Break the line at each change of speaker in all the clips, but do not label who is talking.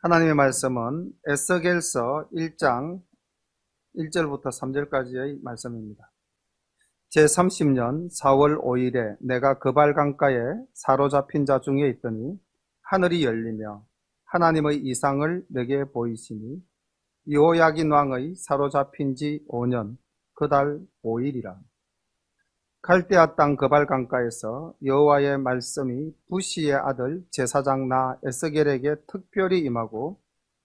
하나님의 말씀은 에스겔서 1장 1절부터 3절까지의 말씀입니다. 제30년 4월 5일에 내가 그발 강가에 사로잡힌 자 중에 있더니 하늘이 열리며 하나님의 이상을 내게 보이시니 여호야긴 왕의 사로잡힌 지 5년 그 달 5일이라. 갈대아 땅 그발 강가에서 여호와의 말씀이 부시의 아들 제사장 나 에스겔에게 특별히 임하고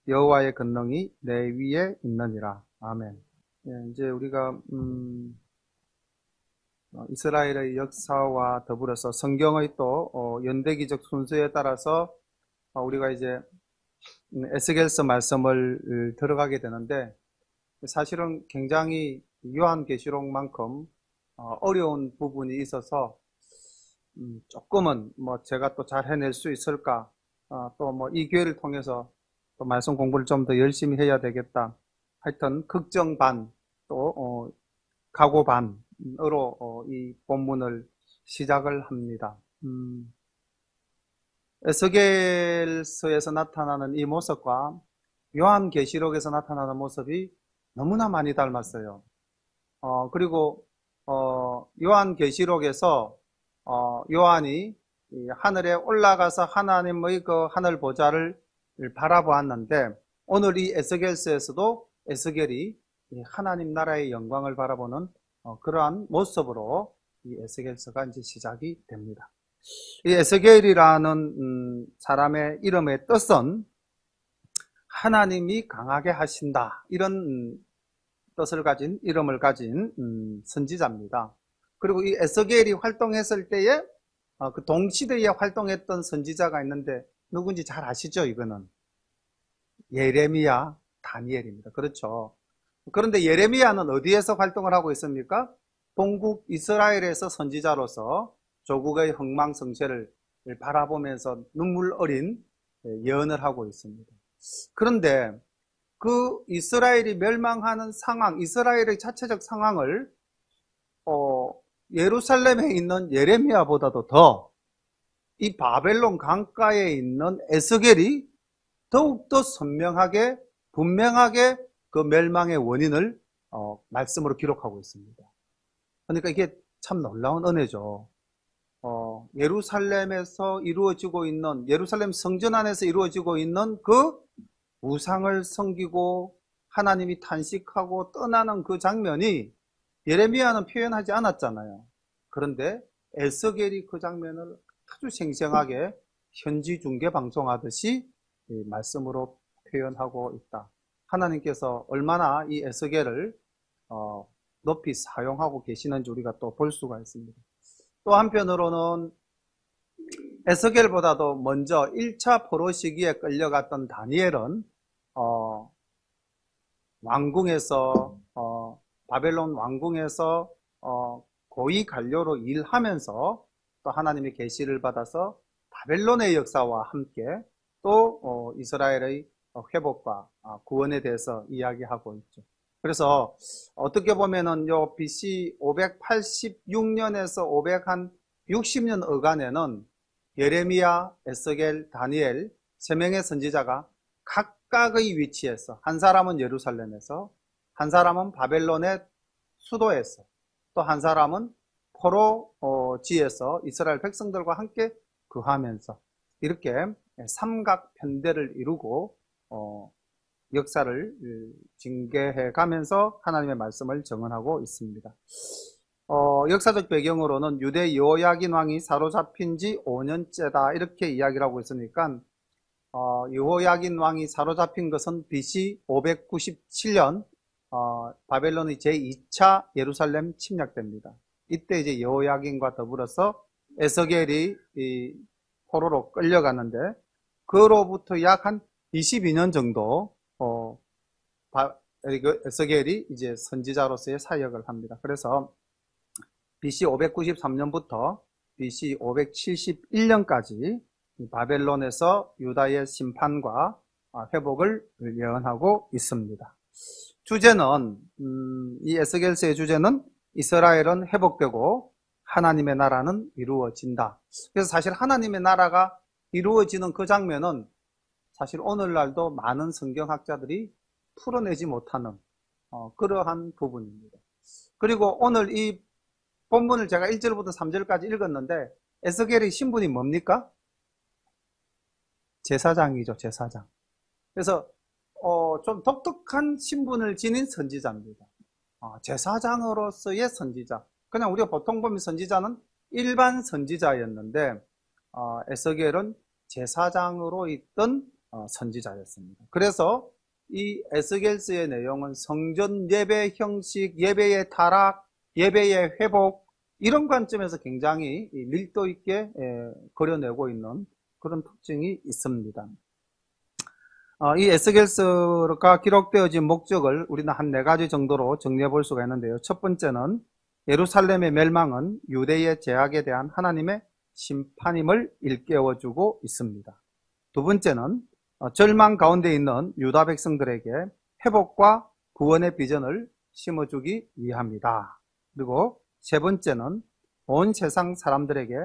여호와의 권능이 내 위에 있느니라. 아멘. 이제 우리가 이스라엘의 역사와 더불어서 성경의 또 연대기적 순서에 따라서 우리가 이제 에스겔서 말씀을 들어가게 되는데, 사실은 굉장히 요한계시록만큼 어려운 부분이 있어서 조금은 제가 또 잘 해낼 수 있을까, 또 이 기회를 통해서 또 말씀 공부를 좀 더 열심히 해야 되겠다, 하여튼 걱정 반 또 각오 반으로 이 본문을 시작을 합니다. 에스겔서에서 나타나는 이 모습과 요한계시록에서 나타나는 모습이 너무나 많이 닮았어요. 그리고 요한계시록에서 요한이 하늘에 올라가서 하나님의 그 하늘 보좌를 바라보았는데, 오늘 이 에스겔서에서도 에스겔이 하나님 나라의 영광을 바라보는 그러한 모습으로 이 에스겔서가 이제 시작이 됩니다. 이 에스겔이라는 사람의 이름의 뜻은 하나님이 강하게 하신다, 이런 뜻을 가진, 이름을 가진 선지자입니다. 그리고 이 에스겔이 활동했을 때에 그 동시대에 활동했던 선지자가 있는데 누군지 잘 아시죠? 이거는 예레미야, 다니엘입니다. 그렇죠? 그런데 예레미야는 어디에서 활동을 하고 있습니까? 동국 이스라엘에서 선지자로서 조국의 흥망성쇠를 바라보면서 눈물 어린 예언을 하고 있습니다. 그런데 그 이스라엘이 멸망하는 상황, 이스라엘의 자체적 상황을 예루살렘에 있는 예레미야보다도 더 이 바벨론 강가에 있는 에스겔이 더욱더 선명하게, 분명하게 그 멸망의 원인을 말씀으로 기록하고 있습니다. 그러니까 이게 참 놀라운 은혜죠. 예루살렘에서 이루어지고 있는, 예루살렘 성전 안에서 이루어지고 있는 그 우상을 섬기고 하나님이 탄식하고 떠나는 그 장면이 예레미야는 표현하지 않았잖아요. 그런데 에스겔이 그 장면을 아주 생생하게 현지 중계 방송하듯이 말씀으로 표현하고 있다. 하나님께서 얼마나 이 에스겔을 높이 사용하고 계시는지 우리가 또 볼 수가 있습니다. 또 한편으로는 에스겔보다도 먼저 1차 포로 시기에 끌려갔던 다니엘은 왕궁에서 바벨론 왕궁에서 고위 관료로 일하면서 또 하나님의 계시를 받아서 바벨론의 역사와 함께 또 이스라엘의 회복과 구원에 대해서 이야기하고 있죠. 그래서 어떻게 보면은 요 BC 586년에서 560년 어간에는 예레미야, 에스겔, 다니엘 3명의 선지자가 각각의 위치에서, 한 사람은 예루살렘에서, 한 사람은 바벨론의 수도에서, 또 한 사람은 포로지에서 이스라엘 백성들과 함께 거하면서 이렇게 삼각 편대를 이루고 역사를 징계해 가면서 하나님의 말씀을 증언하고 있습니다. 역사적 배경으로는 유대 여호야긴 왕이 사로잡힌 지 5년째다, 이렇게 이야기를 하고 있으니까 여호야긴 왕이 사로잡힌 것은 BC 597년 바벨론의 제2차 예루살렘 침략됩니다. 이때 이제 여호야긴과 더불어서 에스겔이 포로로 끌려가는데, 그로부터 약 한 22년 정도 에스겔이 이제 선지자로서의 사역을 합니다. 그래서 BC 593년부터 BC 571년까지 바벨론에서 유다의 심판과 회복을 예언하고 있습니다. 주제는, 이 에스겔서의 주제는 이스라엘은 회복되고 하나님의 나라는 이루어진다. 그래서 사실 하나님의 나라가 이루어지는 그 장면은 사실 오늘날도 많은 성경학자들이 풀어내지 못하는 그러한 부분입니다. 그리고 오늘 이 본문을 제가 1절부터 3절까지 읽었는데 에스겔의 신분이 뭡니까? 제사장이죠, 제사장. 그래서 좀 독특한 신분을 지닌 선지자입니다. 제사장으로서의 선지자. 그냥 우리가 보통 보면 선지자는 일반 선지자였는데 에스겔은 제사장으로 있던 선지자였습니다. 그래서 이 에스겔서의 내용은 성전 예배 형식, 예배의 타락, 예배의 회복 이런 관점에서 굉장히 밀도 있게 그려내고 있는 그런 특징이 있습니다. 이 에스겔서가 기록되어진 목적을 우리는 한 4가지 정도로 정리해 볼 수가 있는데요. 첫 번째는 예루살렘의 멸망은 유대의 죄악에 대한 하나님의 심판임을 일깨워주고 있습니다. 두 번째는 절망 가운데 있는 유다 백성들에게 회복과 구원의 비전을 심어주기 위함이다. 그리고 세 번째는 온 세상 사람들에게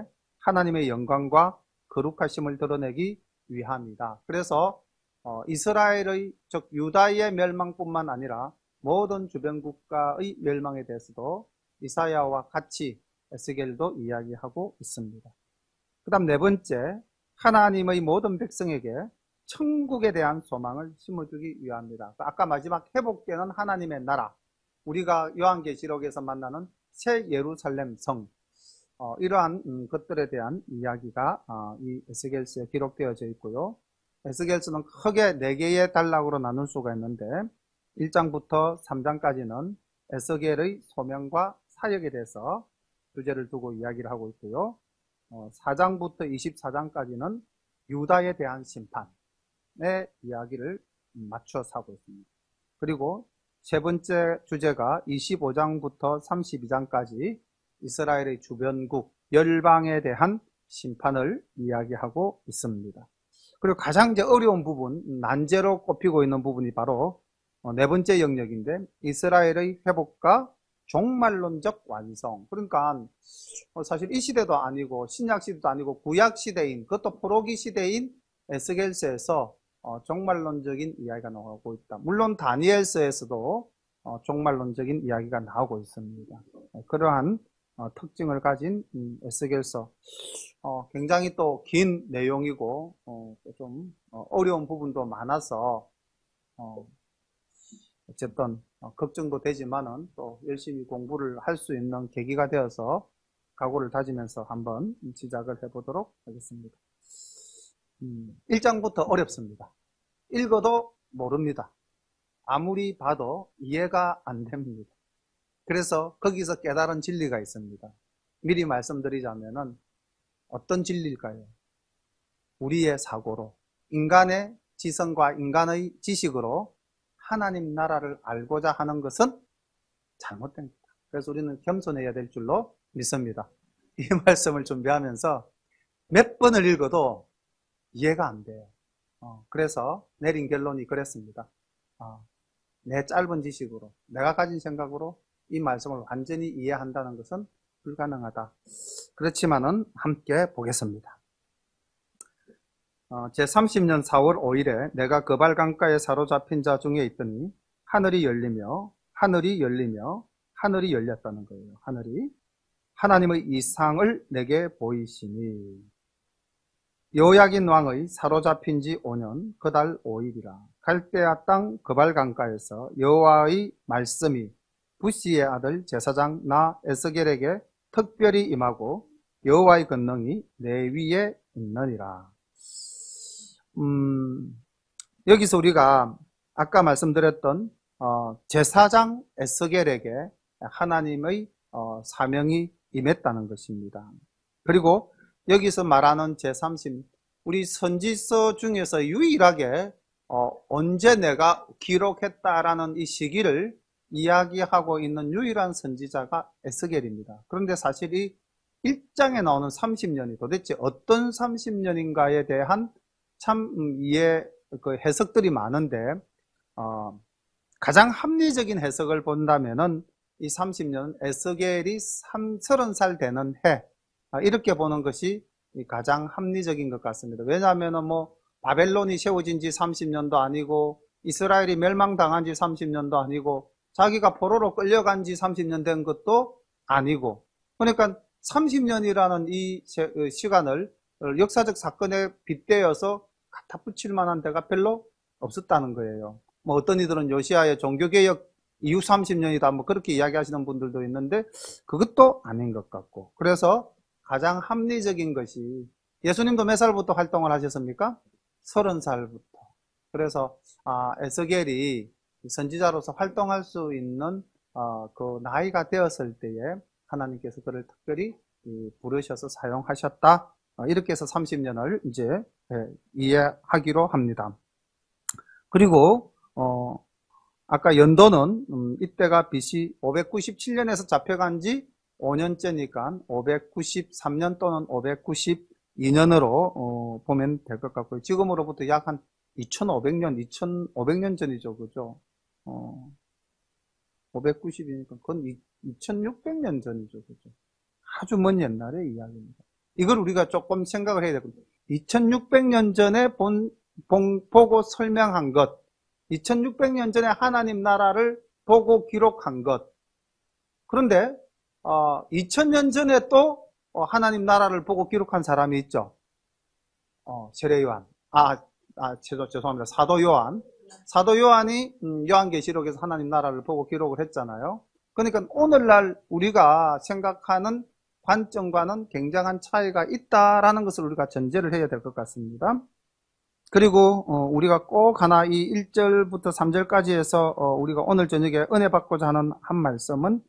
하나님의 영광과 거룩하심을 드러내기 위함이다. 그래서 이스라엘의 즉 유다의 멸망뿐만 아니라 모든 주변 국가의 멸망에 대해서도 이사야와 같이 에스겔도 이야기하고 있습니다. 그 다음 네 번째, 하나님의 모든 백성에게 천국에 대한 소망을 심어주기 위함이다. 아까 마지막 회복되는 하나님의 나라, 우리가 요한계시록에서 만나는 새 예루살렘 성, 이러한 것들에 대한 이야기가 이 에스겔서에 기록되어져 있고요. 에스겔서는 크게 4개의 단락으로 나눌 수가 있는데 1장부터 3장까지는 에스겔의 소명과 사역에 대해서 주제를 두고 이야기를 하고 있고요. 4장부터 24장까지는 유다에 대한 심판의 이야기를 맞춰서 하고 있습니다. 그리고 세 번째 주제가 25장부터 32장까지 이스라엘의 주변국, 열방에 대한 심판을 이야기하고 있습니다. 그리고 가장 이제 어려운 부분, 난제로 꼽히고 있는 부분이 바로 네 번째 영역인데 이스라엘의 회복과 종말론적 완성. 그러니까 사실 이 시대도 아니고 신약 시대도 아니고 구약 시대인, 그것도 포로기 시대인 에스겔서에서 종말론적인 이야기가 나오고 있다. 물론 다니엘서에서도 종말론적인 이야기가 나오고 있습니다. 그러한 특징을 가진 에스겔서, 굉장히 또 긴 내용이고 좀 어려운 부분도 많아서 어쨌든 걱정도 되지만은 또 열심히 공부를 할 수 있는 계기가 되어서 각오를 다지면서 한번 시작을 해보도록 하겠습니다. 1장부터 어렵습니다. 읽어도 모릅니다. 아무리 봐도 이해가 안 됩니다. 그래서 거기서 깨달은 진리가 있습니다. 미리 말씀드리자면은 어떤 진리일까요? 우리의 사고로, 인간의 지성과 인간의 지식으로 하나님 나라를 알고자 하는 것은 잘못됩니다. 그래서 우리는 겸손해야 될 줄로 믿습니다. 이 말씀을 준비하면서 몇 번을 읽어도 이해가 안 돼요. 그래서 내린 결론이 그랬습니다. 내 짧은 지식으로, 내가 가진 생각으로 이 말씀을 완전히 이해한다는 것은 불가능하다. 그렇지만은 함께 보겠습니다. 제30년 4월 5일에 내가 그발 강가에 사로잡힌 자 중에 있더니 하늘이 열리며 하늘이 열리며 하늘이 열렸다는 거예요. 하늘이 하나님의 이상을 내게 보이시니 여호야긴 왕의 사로잡힌 지 5년 그 달 5일이라 갈대아 땅 그발 강가에서 여호와의 말씀이 부시의 아들 제사장 나 에스겔에게 특별히 임하고 여호와의 권능이 내 위에 있느니라. 여기서 우리가 아까 말씀드렸던 제사장 에스겔에게 하나님의 사명이 임했다는 것입니다. 그리고 여기서 말하는 제30, 우리 선지서 중에서 유일하게 언제 내가 기록했다라는 이 시기를 이야기하고 있는 유일한 선지자가 에스겔입니다. 그런데 사실 이 1장에 나오는 30년이 도대체 어떤 30년인가에 대한 참 그 해석들이 많은데 가장 합리적인 해석을 본다면은 이 30년은 에스겔이 30살 되는 해, 이렇게 보는 것이 가장 합리적인 것 같습니다. 왜냐하면은 바벨론이 세워진 지 30년도 아니고 이스라엘이 멸망당한 지 30년도 아니고 자기가 포로로 끌려간 지 30년 된 것도 아니고, 그러니까 30년이라는 이 시간을 역사적 사건에 빗대어서 갖다 붙일 만한 데가 별로 없었다는 거예요. 뭐 어떤 이들은 요시아의 종교개혁 이후 30년이다 뭐 그렇게 이야기하시는 분들도 있는데 그것도 아닌 것 같고, 그래서 가장 합리적인 것이, 예수님도 몇 살부터 활동을 하셨습니까? 30살부터. 그래서 에스겔이 선지자로서 활동할 수 있는 그 나이가 되었을 때에 하나님께서 그를 특별히 부르셔서 사용하셨다. 이렇게 해서 30년을 이제 이해하기로 합니다. 그리고 아까 연도는 이때가 BC 597년에서 잡혀간 지 5년째니까 593년 또는 592년으로 보면 될 것 같고요. 지금으로부터 약 한 2500년 전이죠. 그죠? 590이니까 그건 2600년 전이죠. 그죠? 아주 먼 옛날의 이야기입니다. 이걸 우리가 조금 생각을 해야 되거든요. 2600년 전에 보고 설명한 것, 2600년 전에 하나님 나라를 보고 기록한 것. 그런데 2000년 전에 또 하나님 나라를 보고 기록한 사람이 있죠. 세례 요한. 죄송합니다. 사도 요한. 사도 요한이 요한계시록에서 하나님 나라를 보고 기록을 했잖아요. 그러니까 오늘날 우리가 생각하는 관점과는 굉장한 차이가 있다라는 것을 우리가 전제를 해야 될 것 같습니다. 그리고 우리가 꼭 하나 이 1절부터 3절까지 해서 우리가 오늘 저녁에 은혜 받고자 하는 한 말씀은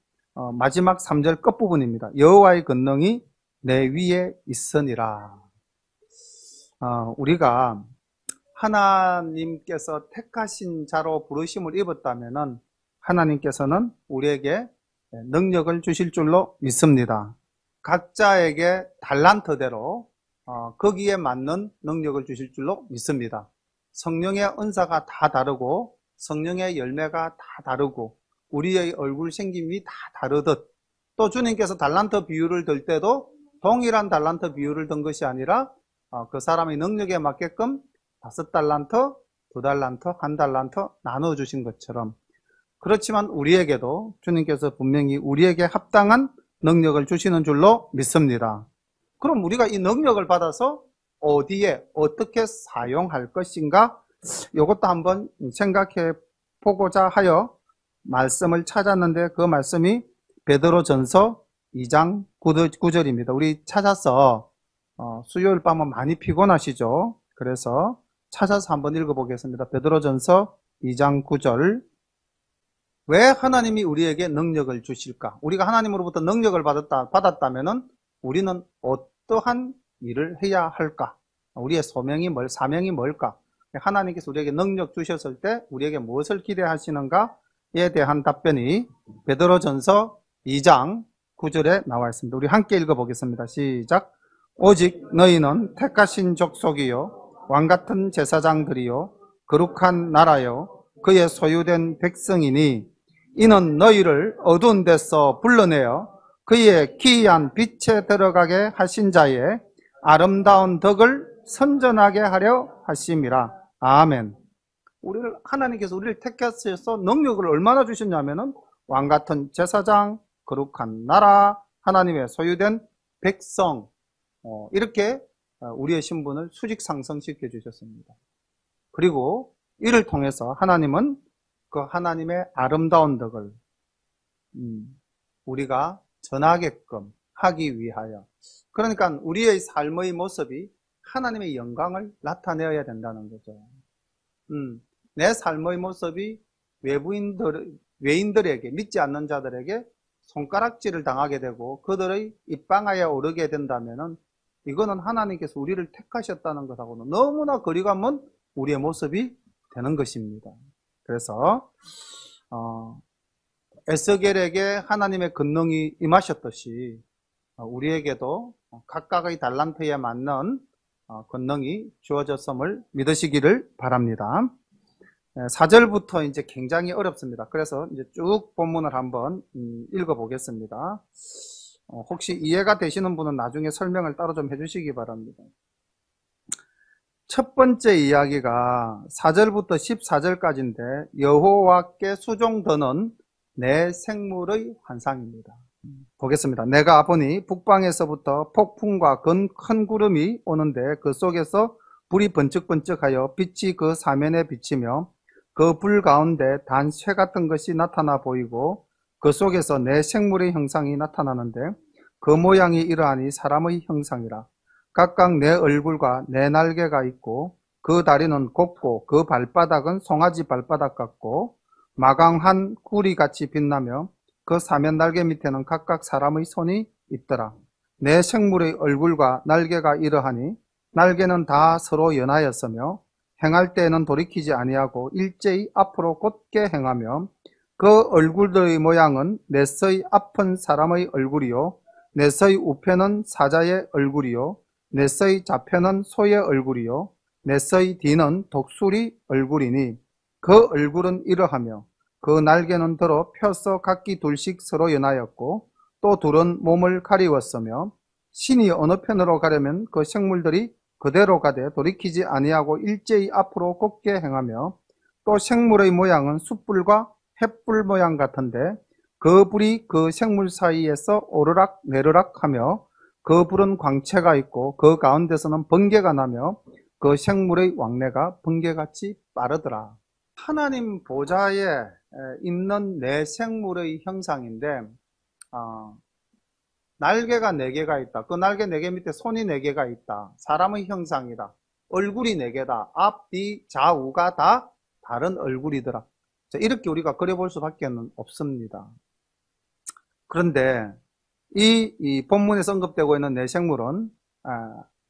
마지막 3절 끝부분입니다. 여호와의 권능이 내 위에 있으니라. 우리가 하나님께서 택하신 자로 부르심을 입었다면은 하나님께서는 우리에게 능력을 주실 줄로 믿습니다. 각자에게 달란트대로 거기에 맞는 능력을 주실 줄로 믿습니다. 성령의 은사가 다 다르고 성령의 열매가 다 다르고 우리의 얼굴 생김이 다 다르듯, 또 주님께서 달란트 비율을 들 때도 동일한 달란트 비율을 든 것이 아니라 그 사람의 능력에 맞게끔 5달란트, 2달란트, 1달란트 나눠 주신 것처럼, 그렇지만 우리에게도 주님께서 분명히 우리에게 합당한 능력을 주시는 줄로 믿습니다. 그럼 우리가 이 능력을 받아서 어디에 어떻게 사용할 것인가? 이것도 한번 생각해 보고자 하여 말씀을 찾았는데, 그 말씀이 베드로전서 2장 9절입니다. 우리 찾아서 수요일 밤은 많이 피곤하시죠? 그래서 찾아서 한번 읽어보겠습니다. 베드로전서 2장 9절. 왜 하나님이 우리에게 능력을 주실까? 우리가 하나님으로부터 능력을 받았다면은 우리는 어떠한 일을 해야 할까? 우리의 사명이 뭘까? 하나님께서 우리에게 능력 주셨을 때 우리에게 무엇을 기대하시는가에 대한 답변이 베드로전서 2장 9절에 나와 있습니다. 우리 함께 읽어보겠습니다. 시작. 오직 너희는 택하신 족속이요 왕같은 제사장들이요 거룩한 나라요 그의 소유된 백성이니 이는 너희를 어두운 데서 불러내어 그의 기이한 빛에 들어가게 하신 자의 아름다운 덕을 선전하게 하려 하심이라. 아멘. 하나님께서 우리를 택하셔서 능력을 얼마나 주셨냐면은 왕같은 제사장, 거룩한 나라, 하나님의 소유된 백성, 이렇게 우리의 신분을 수직 상승시켜 주셨습니다. 그리고 이를 통해서 하나님은 그 하나님의 아름다운 덕을 우리가 전하게끔 하기 위하여, 그러니까 우리의 삶의 모습이 하나님의 영광을 나타내어야 된다는 거죠. 내 삶의 모습이 외인들에게, 믿지 않는 자들에게 손가락질을 당하게 되고 그들의 입방아에 오르게 된다면은 이거는 하나님께서 우리를 택하셨다는 것하고는 너무나 거리가 먼 우리의 모습이 되는 것입니다. 그래서 에스겔에게 하나님의 권능이 임하셨듯이 우리에게도 각각의 달란트에 맞는 권능이 주어졌음을 믿으시기를 바랍니다. 4절부터 이제 굉장히 어렵습니다. 그래서 이제 쭉 본문을 한번 읽어보겠습니다. 혹시 이해가 되시는 분은 나중에 설명을 따로 좀 해주시기 바랍니다. 첫 번째 이야기가 4절부터 14절까지인데 여호와께 수종드는 내 생물의 환상입니다. 보겠습니다. 내가 보니 북방에서부터 폭풍과 큰 구름이 오는데 그 속에서 불이 번쩍번쩍하여 빛이 그 사면에 비치며 그 불 가운데 단 쇠 같은 것이 나타나 보이고 그 속에서 내 생물의 형상이 나타나는데 그 모양이 이러하니 사람의 형상이라. 각각 내 얼굴과 내 날개가 있고 그 다리는 곱고 그 발바닥은 송아지 발바닥 같고 마강한 구리같이 빛나며 그 사면 날개 밑에는 각각 사람의 손이 있더라. 내 생물의 얼굴과 날개가 이러하니 날개는 다 서로 연하였으며 행할 때에는 돌이키지 아니하고 일제히 앞으로 곧게 행하며 그 얼굴들의 모양은 넷의 앞은 사람의 얼굴이요 넷의 우편은 사자의 얼굴이요 넷의 좌편은 소의 얼굴이요 넷의 뒤는 독수리 얼굴이니 그 얼굴은 이러하며 그 날개는 더러 펴서 각기 둘씩 서로 연하였고 또 둘은 몸을 가리웠으며 신이 어느 편으로 가려면 그 생물들이 그대로 가되 돌이키지 아니하고 일제히 앞으로 곧게 행하며 또 생물의 모양은 숯불과 횃불 모양 같은데 그 불이 그 생물 사이에서 오르락 내르락 하며 그 불은 광채가 있고 그 가운데서는 번개가 나며 그 생물의 왕래가 번개같이 빠르더라. 하나님 보좌에 있는 내 생물의 형상인데 날개가 4개가 있다. 그 날개 4개 밑에 손이 4개가 있다. 사람의 형상이다. 얼굴이 4개다. 앞, 뒤, 좌우가 다 다른 얼굴이더라. 자, 이렇게 우리가 그려볼 수밖에 없습니다. 그런데 이 본문에서 언급되고 있는 내 생물은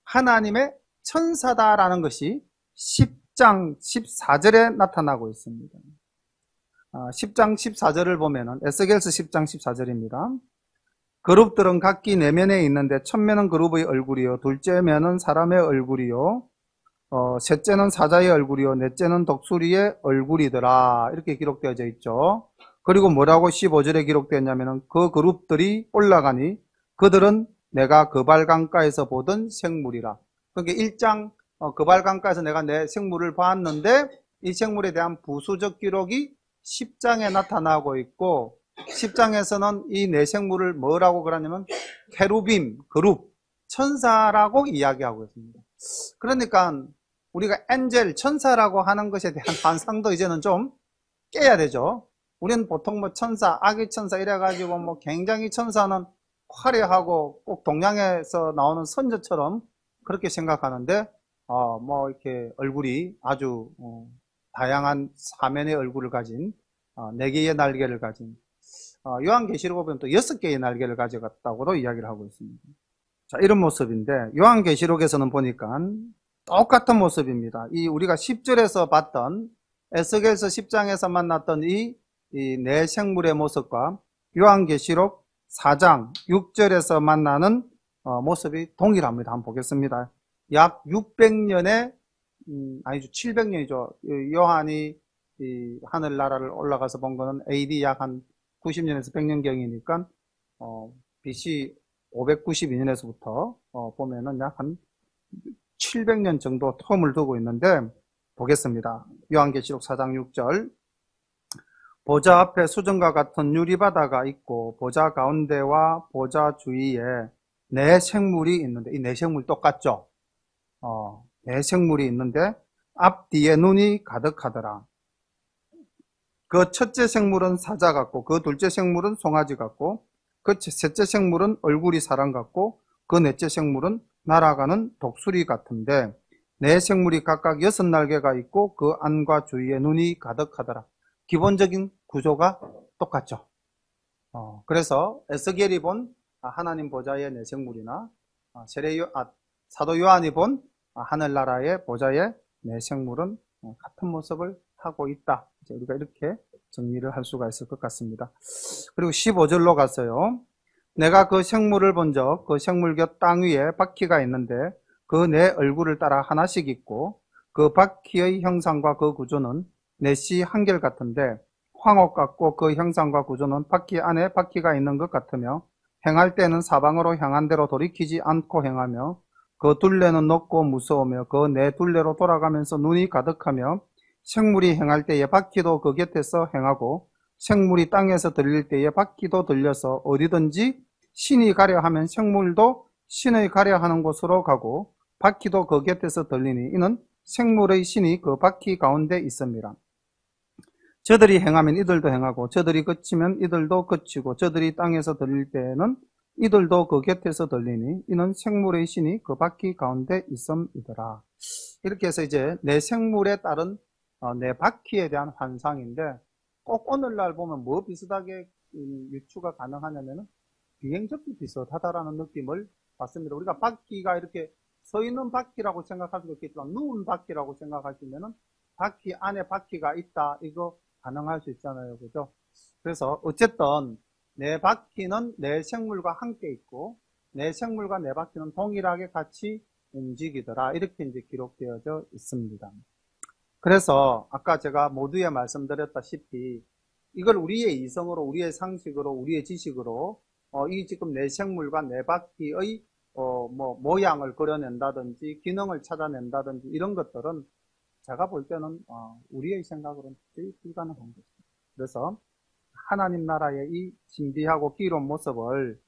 하나님의 천사다라는 것이 10장 14절에 나타나고 있습니다. 10장 14절을 보면은 에스겔서 10장 14절입니다. 그룹들은 각기 4면에 있는데 첫면은 그룹의 얼굴이요 둘째 면은 사람의 얼굴이요 셋째는 사자의 얼굴이요 넷째는 독수리의 얼굴이더라. 이렇게 기록되어져 있죠. 그리고 뭐라고 15절에 기록되었냐면은 그 그룹들이 올라가니 그들은 내가 그발강가에서 보던 생물이라. 그러니까 1장 그발강가에서 내가 내 생물을 봤는데 이 생물에 대한 부수적 기록이 10장에 나타나고 있고 10장에서는 이 내 생물을 뭐라고 그러냐면 케루빔, 그룹, 천사라고 이야기하고 있습니다. 그러니까 우리가 엔젤, 천사라고 하는 것에 대한 환상도 이제는 좀 깨야 되죠. 우리는 보통 뭐 천사, 아기 천사 이래가지고 뭐 굉장히 천사는 화려하고 꼭 동양에서 나오는 선조처럼 그렇게 생각하는데 뭐 이렇게 얼굴이 아주 다양한 사면의 얼굴을 가진 4개의 날개를 가진 요한계시록을 보면 또 6개의 날개를 가져갔다고도 이야기를 하고 있습니다. 자, 이런 모습인데 요한계시록에서는 보니까 똑같은 모습입니다. 이 우리가 10절에서 봤던 에스겔서 10장에서 만났던 이 내 생물의 모습과 요한계시록 4장 6절에서 만나는 모습이 동일합니다. 한번 보겠습니다. 약 600년의 아니죠 700년이죠. 요한이 이 하늘나라를 올라가서 본 거는 AD 약 한 90년에서 100년경이니까 BC 592년에서부터 보면은 약 한 700년 정도 텀을 두고 있는데 보겠습니다. 요한계시록 4장 6절 보좌 앞에 수정과 같은 유리바다가 있고 보좌 가운데와 보좌 주위에 네 생물이 있는데 이 네 생물 똑같죠? 네 생물이 있는데 앞뒤에 눈이 가득하더라. 그 첫째 생물은 사자 같고 그 둘째 생물은 송아지 같고 그 셋째 생물은 얼굴이 사람 같고 그 넷째 생물은 날아가는 독수리 같은데 네 생물이 각각 6날개가 있고 그 안과 주위에 눈이 가득하더라. 기본적인 구조가 똑같죠. 그래서 에스겔이 본 하나님 보좌의 네 생물이나 사도 요한이 본 하늘나라의 보좌의 네 생물은 같은 모습을 하고 있다. 이제 우리가 이렇게 정리를 할 수가 있을 것 같습니다. 그리고 15절로 갔어요. 내가 그 생물을 본적 그 생물 곁 땅 위에 바퀴가 있는데 그 네 얼굴을 따라 하나씩 있고 그 바퀴의 형상과 그 구조는 넷이 한결같은데 황옥 같고 그 형상과 구조는 바퀴 안에 바퀴가 있는 것 같으며 행할 때는 사방으로 향한 대로 돌이키지 않고 행하며 그 둘레는 높고 무서우며 그 네 둘레로 돌아가면서 눈이 가득하며 생물이 행할 때에 바퀴도 그 곁에서 행하고 생물이 땅에서 들릴 때에 바퀴도 들려서 어디든지 신이 가려 하면 생물도 신의 가려 하는 곳으로 가고 바퀴도 그 곁에서 들리니 이는 생물의 신이 그 바퀴 가운데 있습니다. 저들이 행하면 이들도 행하고 저들이 그치면 이들도 그치고 저들이 땅에서 들릴 때에는 이들도 그 곁에서 들리니 이는 생물의 신이 그 바퀴 가운데 있음이더라. 이렇게 해서 이제 내 생물에 따른 내 바퀴에 대한 환상인데 꼭 오늘날 보면 뭐 비슷하게 유추가 가능하냐면은 비행접기 비슷하다라는 느낌을 받습니다. 우리가 바퀴가 이렇게 서 있는 바퀴라고 생각할 수도 있겠지만 누운 바퀴라고 생각하시면은 바퀴 안에 바퀴가 있다 이거 가능할 수 있잖아요. 그죠? 그래서 어쨌든 내 바퀴는 내 생물과 함께 있고 내 생물과 내 바퀴는 동일하게 같이 움직이더라. 이렇게 이제 기록되어져 있습니다. 그래서 아까 제가 모두에 말씀드렸다시피 이걸 우리의 이성으로, 우리의 상식으로, 우리의 지식으로 이 지금 내 생물과 내 바퀴의 모양을 그려낸다든지 기능을 찾아낸다든지 이런 것들은 제가 볼 때는 우리의 생각으로는 거의 불가능한 것입니다. 그래서 하나님 나라의 이 신비하고 기이로운 모습을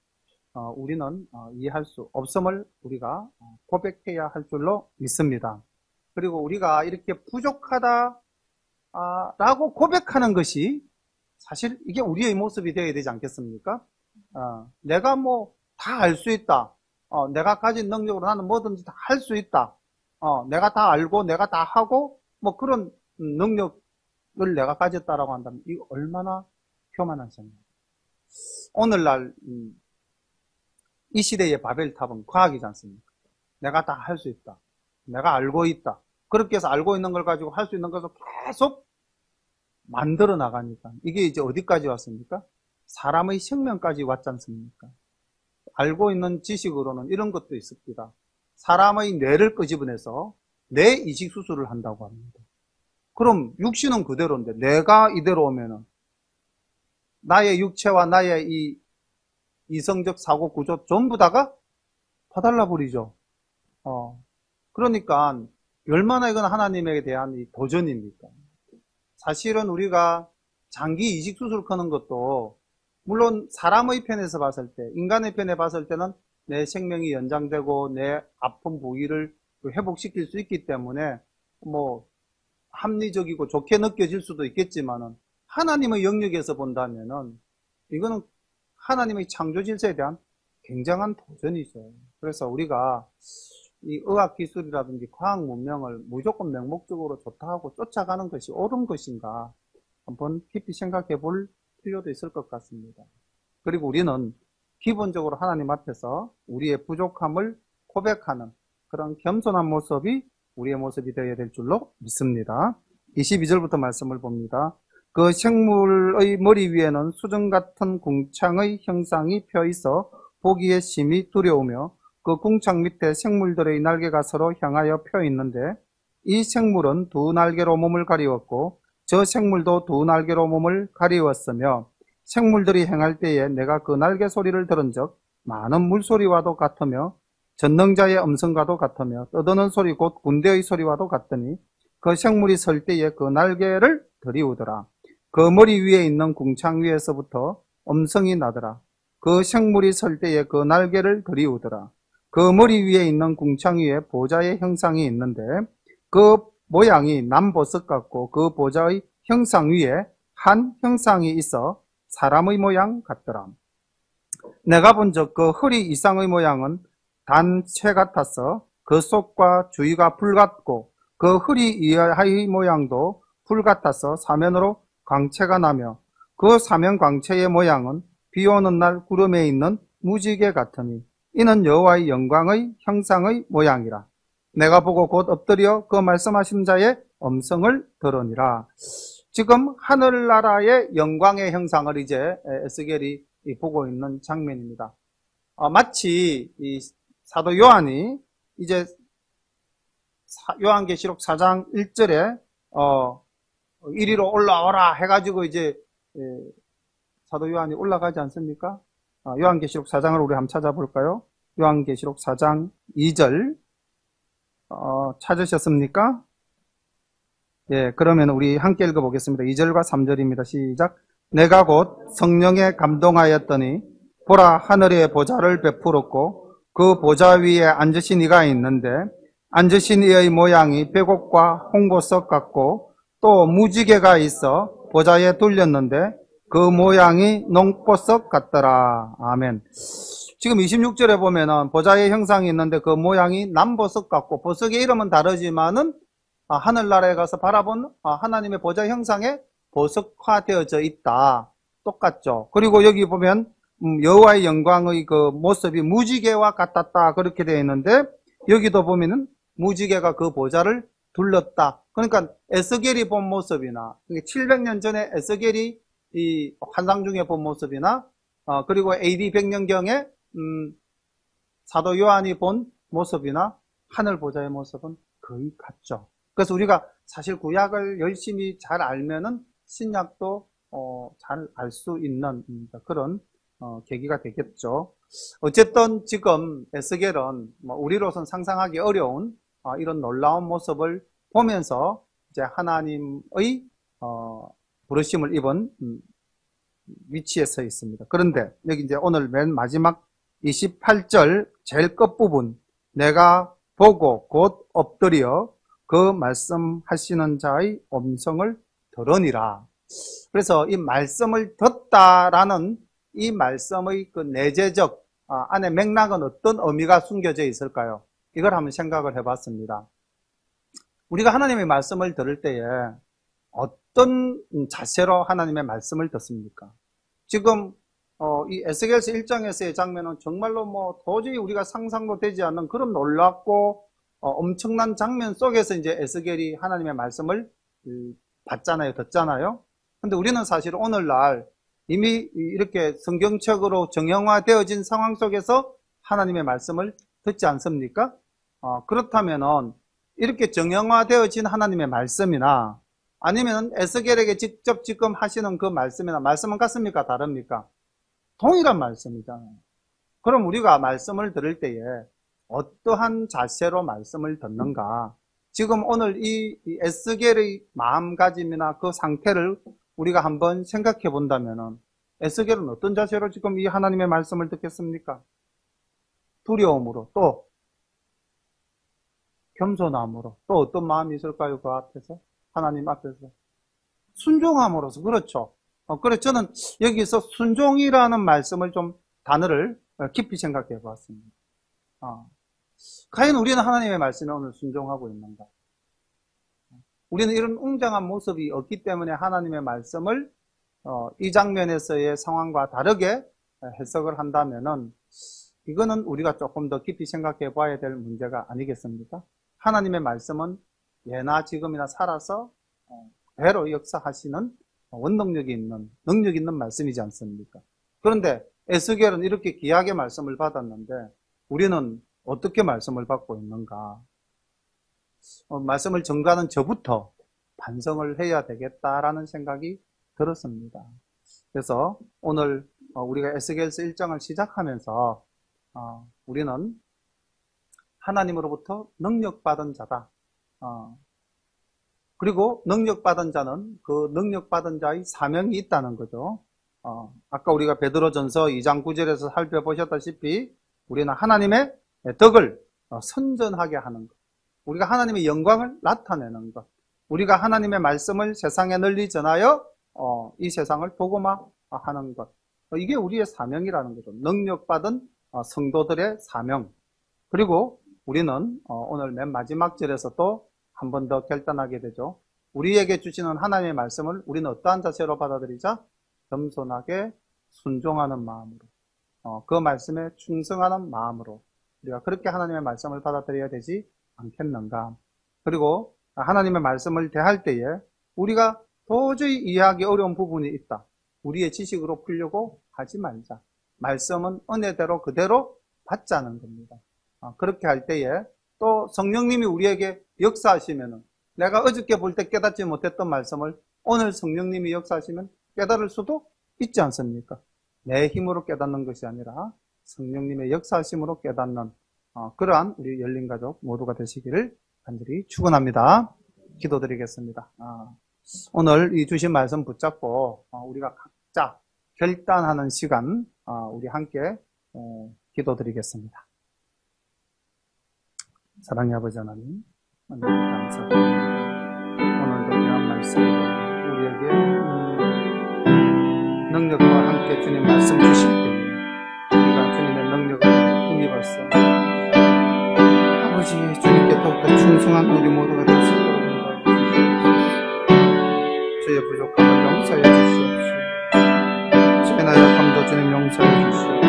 우리는 이해할 수 없음을 우리가 고백해야 할 줄로 믿습니다. 그리고 우리가 이렇게 부족하다 라고 고백하는 것이 사실 이게 우리의 모습이 되어야 되지 않겠습니까? 내가 뭐 다 알 수 있다. 내가 가진 능력으로 나는 뭐든지 다 할 수 있다. 내가 다 알고 내가 다 하고 뭐 그런 능력을 내가 가졌다라고 한다면 이거 얼마나 교만한 생각. 오늘날 이 시대의 바벨탑은 과학이지 않습니까? 내가 다 할 수 있다. 내가 알고 있다. 그렇게 해서 알고 있는 걸 가지고 할 수 있는 것을 계속 만들어 나가니까 이게 이제 어디까지 왔습니까? 사람의 생명까지 왔지 않습니까? 알고 있는 지식으로는 이런 것도 있습니다. 사람의 뇌를 끄집어내서 뇌 이식 수술을 한다고 합니다. 그럼 육신은 그대로인데 뇌가 이대로 오면은 나의 육체와 나의 이 이성적 사고 구조 전부 다가 파달라 버리죠. 그러니까 얼마나 이건 하나님에 대한 이 도전입니까? 사실은 우리가 장기 이식 수술 하는 것도 물론 사람의 편에서 봤을 때, 인간의 편에 봤을 때는 내 생명이 연장되고 내 아픈 부위를 회복시킬 수 있기 때문에 뭐 합리적이고 좋게 느껴질 수도 있겠지만은 하나님의 영역에서 본다면은 이거는 하나님의 창조 질서에 대한 굉장한 도전이죠. 그래서 우리가 이 의학 기술이라든지 과학 문명을 무조건 맹목적으로 좋다 하고 쫓아가는 것이 옳은 것인가 한번 깊이 생각해 볼 필요도 있을 것 같습니다. 그리고 우리는 기본적으로 하나님 앞에서 우리의 부족함을 고백하는 그런 겸손한 모습이 우리의 모습이 되어야 될 줄로 믿습니다. 22절부터 말씀을 봅니다. 그 생물의 머리 위에는 수정 같은 궁창의 형상이 펴 있어 보기에 심히 두려우며 그 궁창 밑에 생물들의 날개가 서로 향하여 펴 있는데 이 생물은 두 날개로 몸을 가리웠고 저 생물도 두 날개로 몸을 가리웠으며 생물들이 행할 때에 내가 그 날개 소리를 들은 적 많은 물소리와도 같으며 전능자의 음성과도 같으며 떠드는 소리 곧 군대의 소리와도 같더니 그 생물이 설 때에 그 날개를 들이우더라. 그 머리 위에 있는 궁창 위에서부터 음성이 나더라. 그 생물이 설 때에 그 날개를 들이우더라. 그 머리 위에 있는 궁창 위에 보좌의 형상이 있는데 그 모양이 남보석 같고 그 보좌의 형상 위에 한 형상이 있어 사람의 모양 같더라. 내가 본 적 그 허리 이상의 모양은 단채 같아서 그 속과 주위가 불 같고 그 허리 이하의 모양도 불 같아서 사면으로 광채가 나며 그 사면 광채의 모양은 비 오는 날 구름에 있는 무지개 같으니 이는 여호와의 영광의 형상의 모양이라. 내가 보고 곧 엎드려 그 말씀하신 자의 음성을 들으니라. 지금 하늘나라의 영광의 형상을 이제 에스겔이 보고 있는 장면입니다. 마치 이 사도 요한이 이제 요한계시록 4장 1절에 이리로 올라오라 해가지고 이제 사도 요한이 올라가지 않습니까? 요한계시록 4장을 우리 한번 찾아볼까요? 요한계시록 4장 2절 찾으셨습니까? 예, 그러면 우리 함께 읽어보겠습니다. 2절과 3절입니다. 시작. 내가 곧 성령에 감동하였더니 보라 하늘에 보좌를 베풀었고 그 보좌 위에 앉으신 이가 있는데 앉으신 이의 모양이 백옥과 홍보석 같고 또 무지개가 있어 보좌에 둘렸는데 그 모양이 농보석 같더라. 아멘. 지금 26절에 보면은 보좌의 형상이 있는데 그 모양이 남보석 같고 보석의 이름은 다르지만은 하늘나라에 가서 바라본 하나님의 보좌 형상에 보석화되어져 있다. 똑같죠. 그리고 여기 보면 여호와의 영광의 그 모습이 무지개와 같았다. 그렇게 되어 있는데 여기도 보면은 무지개가 그 보좌를 둘렀다. 그러니까 에스겔이 본 모습이나 700년 전에 에스겔이 이 환상 중에 본 모습이나 그리고 AD 100년경에 사도 요한이 본 모습이나 하늘 보좌의 모습은 거의 같죠. 그래서 우리가 사실 구약을 열심히 잘 알면은 신약도 잘 알 수 있는 그런 계기가 되겠죠. 어쨌든 지금 에스겔은 우리로선 상상하기 어려운 이런 놀라운 모습을 보면서 이제 하나님의 부르심을 입은 위치에 서 있습니다. 그런데 여기 이제 오늘 맨 마지막 28절 제일 끝부분 내가 보고 곧 엎드려 그 말씀하시는 자의 음성을 들으니라. 그래서 이 말씀을 듣다라는 이 말씀의 그 내재적 안에 맥락은 어떤 의미가 숨겨져 있을까요? 이걸 한번 생각을 해봤습니다. 우리가 하나님의 말씀을 들을 때에 어떤 자세로 하나님의 말씀을 듣습니까? 지금 이 에스겔서 1장에서의 장면은 정말로 도저히 우리가 상상도 되지 않는 그런 놀랍고 엄청난 장면 속에서 이제 에스겔이 하나님의 말씀을 봤잖아요, 듣잖아요. 근데 우리는 사실 오늘날 이미 이렇게 성경책으로 정형화되어진 상황 속에서 하나님의 말씀을 듣지 않습니까? 그렇다면은 이렇게 정형화되어진 하나님의 말씀이나 아니면 에스겔에게 직접 지금 하시는 그 말씀이나 말씀은 같습니까? 다릅니까? 동일한 말씀이잖아요. 그럼 우리가 말씀을 들을 때에 어떠한 자세로 말씀을 듣는가? 지금 오늘 이 에스겔의 마음가짐이나 그 상태를 우리가 한번 생각해 본다면은 에스겔은 어떤 자세로 지금 이 하나님의 말씀을 듣겠습니까? 두려움으로, 또 겸손함으로, 또 어떤 마음이 있을까요? 그 앞에서? 하나님 앞에서. 순종함으로써, 그렇죠. 그래서 저는 여기서 순종이라는 말씀을 좀 단어를 깊이 생각해 보았습니다. 과연 우리는 하나님의 말씀에 오늘 순종하고 있는가? 우리는 이런 웅장한 모습이 없기 때문에 하나님의 말씀을 이 장면에서의 상황과 다르게 해석을 한다면은 이거는 우리가 조금 더 깊이 생각해 봐야 될 문제가 아니겠습니까? 하나님의 말씀은 예나 지금이나 살아서 그대로 역사하시는 원동력이 있는, 능력 있는 말씀이지 않습니까? 그런데 에스겔은 이렇게 귀하게 말씀을 받았는데 우리는 어떻게 말씀을 받고 있는가? 말씀을 전가하는 저부터 반성을 해야 되겠다라는 생각이 들었습니다. 그래서 오늘 우리가 에스겔서 1장을 시작하면서 우리는 하나님으로부터 능력받은 자다. 그리고 능력받은 자는 그 능력받은 자의 사명이 있다는 거죠. 아까 우리가 베드로전서 2장 9절에서 살펴보셨다시피 우리는 하나님의 덕을 선전하게 하는 것, 우리가 하나님의 영광을 나타내는 것, 우리가 하나님의 말씀을 세상에 널리 전하여 이 세상을 복음화하는 것, 이게 우리의 사명이라는 거죠. 능력받은 성도들의 사명. 그리고 우리는 오늘 맨 마지막 절에서 또 한 번 더 결단하게 되죠. 우리에게 주시는 하나님의 말씀을 우리는 어떠한 자세로 받아들이자? 겸손하게 순종하는 마음으로, 그 말씀에 충성하는 마음으로 우리가 그렇게 하나님의 말씀을 받아들여야 되지 않겠는가. 그리고 하나님의 말씀을 대할 때에 우리가 도저히 이해하기 어려운 부분이 있다. 우리의 지식으로 풀려고 하지 말자. 말씀은 은혜대로 그대로 받자는 겁니다. 그렇게 할 때에 또 성령님이 우리에게 역사하시면은 내가 어저께 볼 때 깨닫지 못했던 말씀을 오늘 성령님이 역사하시면 깨달을 수도 있지 않습니까? 내 힘으로 깨닫는 것이 아니라 성령님의 역사하심으로 깨닫는 그러한 우리 열린 가족 모두가 되시기를 간절히 축원합니다. 기도드리겠습니다. 오늘 이 주신 말씀 붙잡고 우리가 각자 결단하는 시간 우리 함께 기도드리겠습니다. 사랑의 아버지 하나님, 감사드립니다. 오늘도 귀한 말씀으로 우리에게 능력과 함께 주님 말씀 주실 때 우리가 주님의 능력을 힘입어서 아버지 주님께 더욱더 충성한 우리 모두가 될 수 있도록 인도하여 주시옵소서. 저의 부족함을 용서해 주시옵소서. 저의 나약함도 주님 용서해 주시옵소서.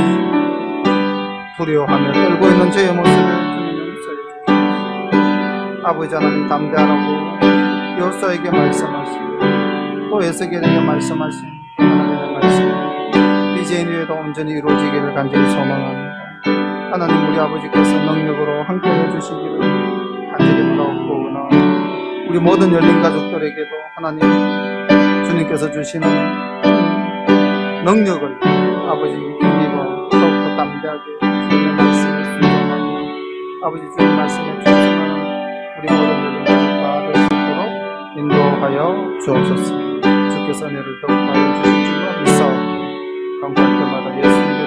두려워하며 떨고 있는 저의 모습을 주님 용서해 주시옵소서. 아버지 하나님 담대하라고 여호수아에게 말씀하시고 또 에스겔에게 말씀하신 하나님의 말씀 이제인 위에도 온전히 이루어지기를 간절히 소망합니다. 하나님 우리 아버지께서 능력으로 함께해 주시기를 간절히 바라옵고나 우리 모든 열린 가족들에게도 하나님 주님께서 주시는 능력을 아버지 힘입어 더욱더 담대하게 주님의 말씀에 순종하며 아버지 주님 말씀에 충성하는 우리 모든 열린 가족과 될 수 있도록 인도하여 주옵소서. 주께서 은혜를 더욱하여 주실 줄로 믿사옵고 간구할 때마다 예수님의